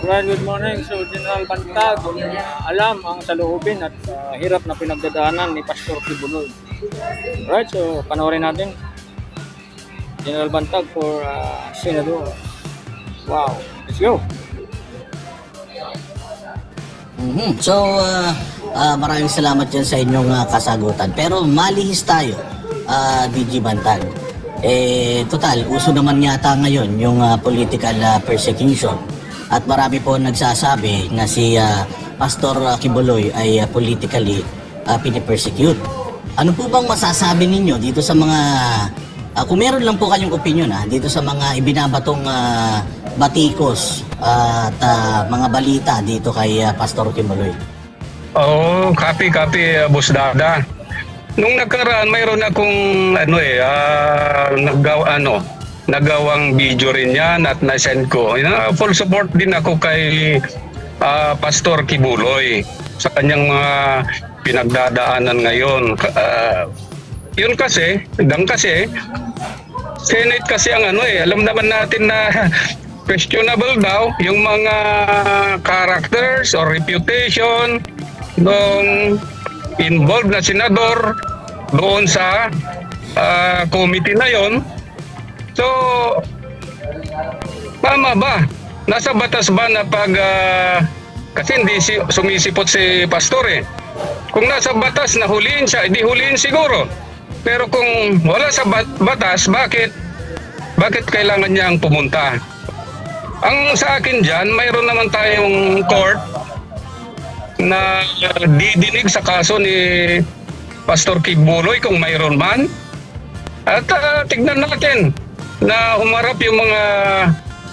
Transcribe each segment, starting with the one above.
Right, good morning. So, General Bantag, alam ang saloobin at hirap na pinagdadaanan ni Pastor Kibuloy. Right, so panoorin natin. General Bantag for Senador. Wow, let's go. So, maraming salamat dyan sa inyong kasagutan. Pero malihis tayo, DG Bantag. Total, uso naman yata ngayon yung political persecution. At marami po nagsasabi na si Pastor Kibuloy ay politically pinipersecute. Ano po bang masasabi ninyo dito sa mga, kung meron lang po kayong opinion dito sa mga ibinabatong batikos at mga balita dito kay Pastor Kibuloy? Copy, Boss Dada. Nung nakaraan, mayroon akong nagawang video rin yan at na-send ko. Full support din ako kay Pastor Kibuloy sa kanyang mga pinagdadaanan ngayon. Yun kasi, Senate kasi ang alam naman natin na questionable daw yung mga characters or reputation ng involved na senador doon sa committee na yon. So, tama ba? Nasa batas ba na pag kasi hindi sumisipot si pastor Kung nasa batas na huliin siya, edi huliin siguro. Pero kung wala sa batas, bakit kailangan niyang pumunta? Ang sa akin dyan, mayroon naman tayong court na didinig sa kaso ni Pastor Kibuloy kung mayroon man. At tignan natin na humarap yung mga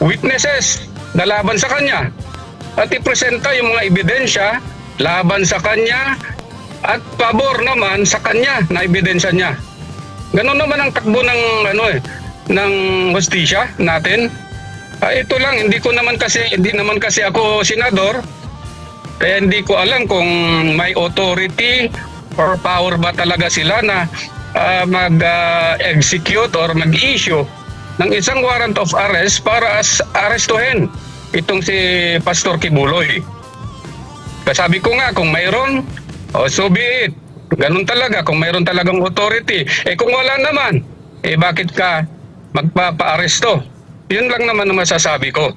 witnesses na laban sa kanya. At ipresenta yung mga ebidensya laban sa kanya at pabor naman sa kanya na ebidensya niya. Ganun naman ang takbo ng ng hustisya natin. Ito lang, hindi naman kasi ako senador. Kaya hindi ko alam kung may authority or power ba talaga sila na mag-execute or mag-issue ng isang warrant of arrest para arestuhin itong si Pastor Kibuloy. Kasabi ko nga, kung mayroon, so be it. Ganun talaga, kung mayroon talagang authority. Kung wala naman, bakit ka magpapa-aresto? Yun lang naman ang masasabi ko.